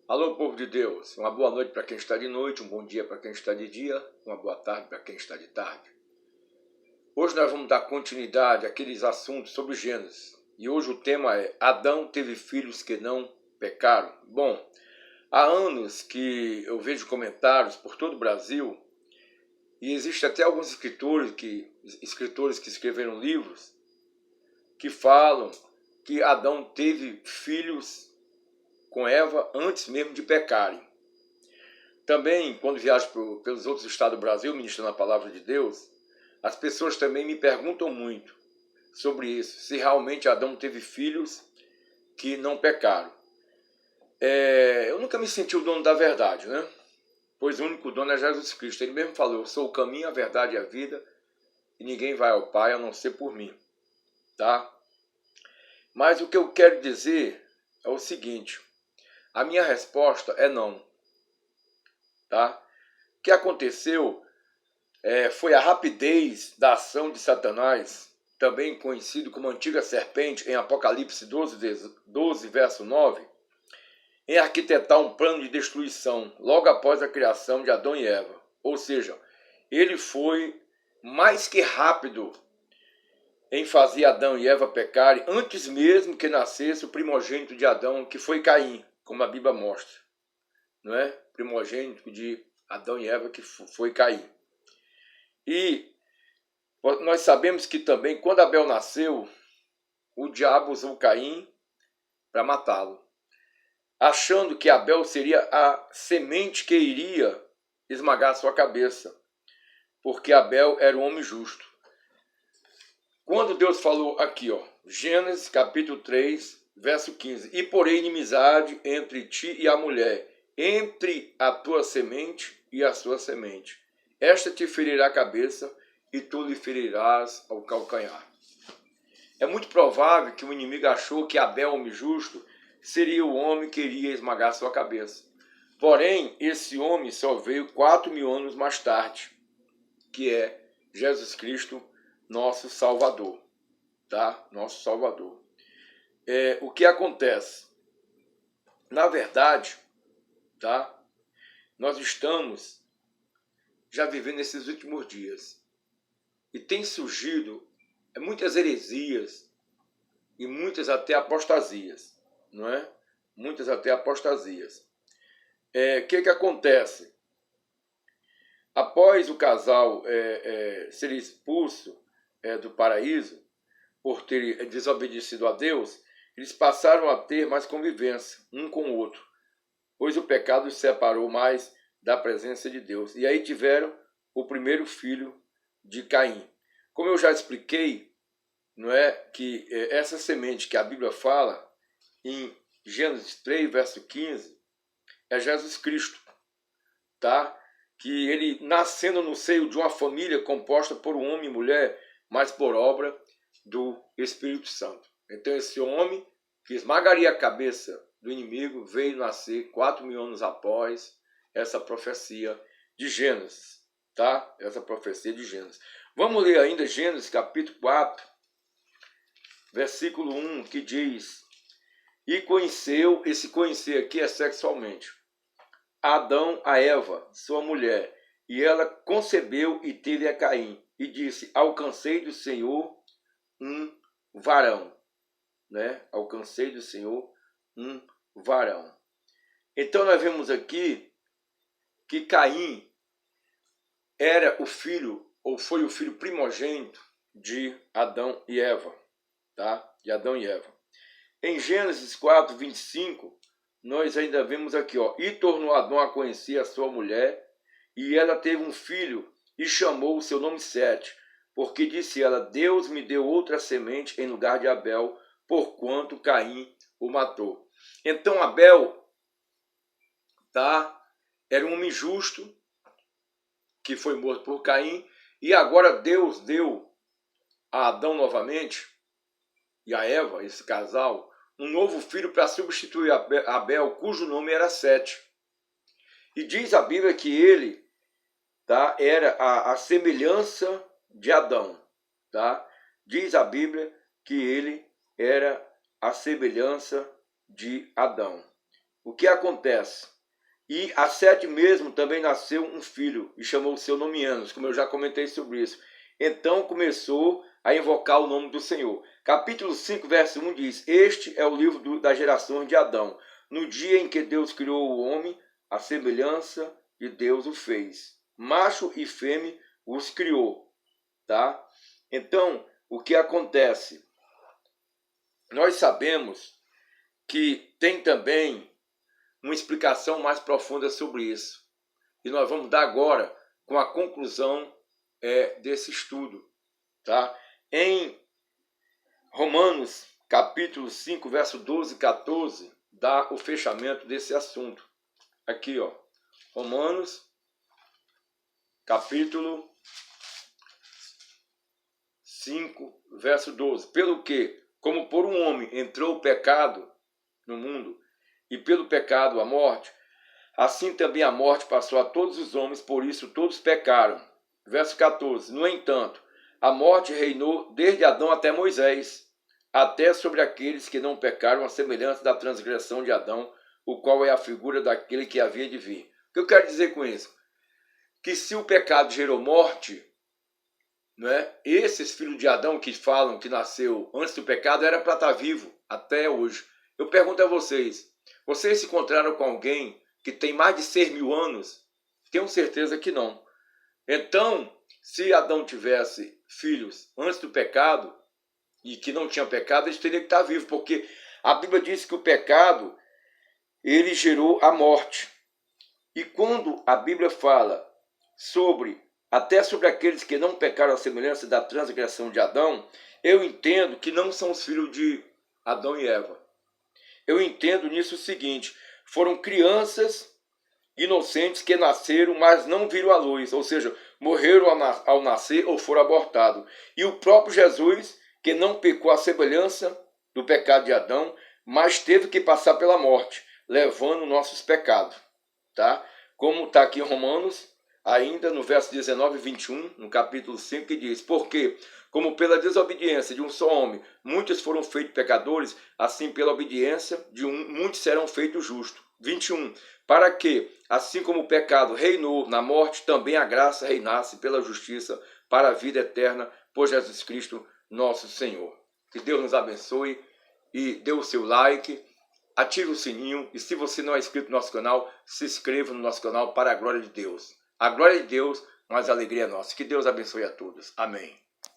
Alô, povo de Deus, uma boa noite para quem está de noite, um bom dia para quem está de dia, uma boa tarde para quem está de tarde. Hoje nós vamos dar continuidade àqueles assuntos sobre Gênesis. E hoje o tema é Adão teve filhos que não pecaram. Bom, há anos que eu vejo comentários por todo o Brasil, e existe até alguns escritores que escreveram livros que falam que Adão teve filhos com Eva antes mesmo de pecarem. Também, quando viajo pelos outros estados do Brasil, ministrando a palavra de Deus, as pessoas também me perguntam muito sobre isso, se realmente Adão teve filhos que não pecaram. Eu nunca me senti o dono da verdade, né? Pois o único dono é Jesus Cristo. Ele mesmo falou, eu sou o caminho, a verdade e a vida, e ninguém vai ao Pai a não ser por mim, tá? Mas o que eu quero dizer é o seguinte, a minha resposta é não, tá? O que aconteceu foi a rapidez da ação de Satanás, também conhecido como antiga serpente, em Apocalipse 12, verso 9, em arquitetar um plano de destruição logo após a criação de Adão e Eva. Ou seja, ele foi mais que rápido em fazer Adão e Eva pecarem antes mesmo que nascesse o primogênito de Adão, que foi Caim, como a Bíblia mostra. Não é? Primogênito de Adão e Eva, que foi Caim. E nós sabemos que também, quando Abel nasceu, o diabo usou Caim para matá-lo, achando que Abel seria a semente que iria esmagar sua cabeça, porque Abel era um homem justo. Quando Deus falou aqui, Gênesis capítulo 3, verso 15, e porém inimizade entre ti e a mulher, entre a tua semente e a sua semente. Esta te ferirá a cabeça e tu lhe ferirás ao calcanhar. É muito provável que o inimigo achou que Abel, homem justo, seria o homem que iria esmagar sua cabeça. Porém, esse homem só veio 4.000 anos mais tarde, que é Jesus Cristo, nosso Salvador, tá? Nosso Salvador. O que acontece? Na verdade, tá? Nós estamos já vivendo esses últimos dias. E tem surgido muitas heresias e muitas até apostasias, não é? Muitas até apostasias. O que acontece? Após o casal ser expulso do paraíso, por ter desobedecido a Deus, eles passaram a ter mais convivência um com o outro, pois o pecado os separou mais da presença de Deus. E aí tiveram o primeiro filho de Caim. Como eu já expliquei, não é, que essa semente que a Bíblia fala, em Gênesis 3, verso 15, é Jesus Cristo, tá? Que ele, nascendo no seio de uma família composta por um homem e mulher, mas por obra do Espírito Santo. Então esse homem, que esmagaria a cabeça do inimigo, veio nascer 4.000 anos após essa profecia de Gênesis, tá? Essa profecia de Gênesis. Vamos ler ainda Gênesis capítulo 4, versículo 1, que diz, e conheceu, esse conhecer aqui é sexualmente, Adão a Eva, sua mulher, e ela concebeu e teve a Caim, e disse, alcancei do Senhor um varão, né? Alcancei do Senhor um varão. Então nós vemos aqui que Caim era o filho, ou foi o filho primogênito de Adão e Eva, tá? De Adão e Eva. Em Gênesis 4, 25, nós ainda vemos aqui, e tornou Adão a conhecer a sua mulher, e ela teve um filho, e chamou o seu nome Sete, porque disse ela, Deus me deu outra semente em lugar de Abel, porquanto Caim o matou. Então Abel, tá? Era um homem justo, que foi morto por Caim, e agora Deus deu a Adão novamente, e a Eva, esse casal, um novo filho para substituir Abel, cujo nome era Sete. E diz a Bíblia que ele, tá, era a semelhança de Adão. Tá? Diz a Bíblia que ele era a semelhança de Adão. o que acontece? E a Sete mesmo também nasceu um filho e chamou o seu nome Enos, como eu já comentei sobre isso. Então começou a invocar o nome do Senhor. Capítulo 5, verso 1 diz: Este é o livro das gerações de Adão. No dia em que Deus criou o homem, a semelhança de Deus o fez. Macho e fêmea os criou. Tá? Então, o que acontece? Nós sabemos que tem também uma explicação mais profunda sobre isso. E nós vamos dar agora com a conclusão desse estudo. Tá? Em Romanos, capítulo 5, verso 12 e 14, dá o fechamento desse assunto. Aqui, ó, Romanos, capítulo 5, verso 12. Pelo que, como por um homem entrou o pecado no mundo, e pelo pecado a morte, assim também a morte passou a todos os homens, por isso todos pecaram. Verso 14. No entanto, a morte reinou desde Adão até Moisés, até sobre aqueles que não pecaram, a semelhança da transgressão de Adão, o qual é a figura daquele que havia de vir. O que eu quero dizer com isso? Que se o pecado gerou morte, né, esses filhos de Adão que falam que nasceu antes do pecado era para estar vivo até hoje. Eu pergunto a vocês se encontraram com alguém que tem mais de 6.000 anos? Tenho certeza que não. Então, se Adão tivesse filhos antes do pecado e que não tinham pecado, eles teriam que estar vivos, porque a Bíblia diz que o pecado ele gerou a morte. E quando a Bíblia fala até sobre aqueles que não pecaram à semelhança da transgressão de Adão, eu entendo que não são os filhos de Adão e Eva. Eu entendo nisso o seguinte: foram crianças inocentes que nasceram, mas não viram a luz, ou seja, morreram ao nascer ou foram abortados. E o próprio Jesus, que não pecou à semelhança do pecado de Adão, mas teve que passar pela morte, levando nossos pecados. Tá? Como está aqui em Romanos, ainda no verso 19 e 21, no capítulo 5, que diz: Porque, como pela desobediência de um só homem, muitos foram feitos pecadores, assim pela obediência de um, muitos serão feitos justos. 21. Para que, assim como o pecado reinou na morte, também a graça reinasse pela justiça para a vida eterna por Jesus Cristo, nosso Senhor. Que Deus nos abençoe e dê o seu like, ative o sininho e se você não é inscrito no nosso canal, se inscreva no nosso canal para a glória de Deus. A glória de Deus, mas a alegria é nossa. Que Deus abençoe a todos. Amém.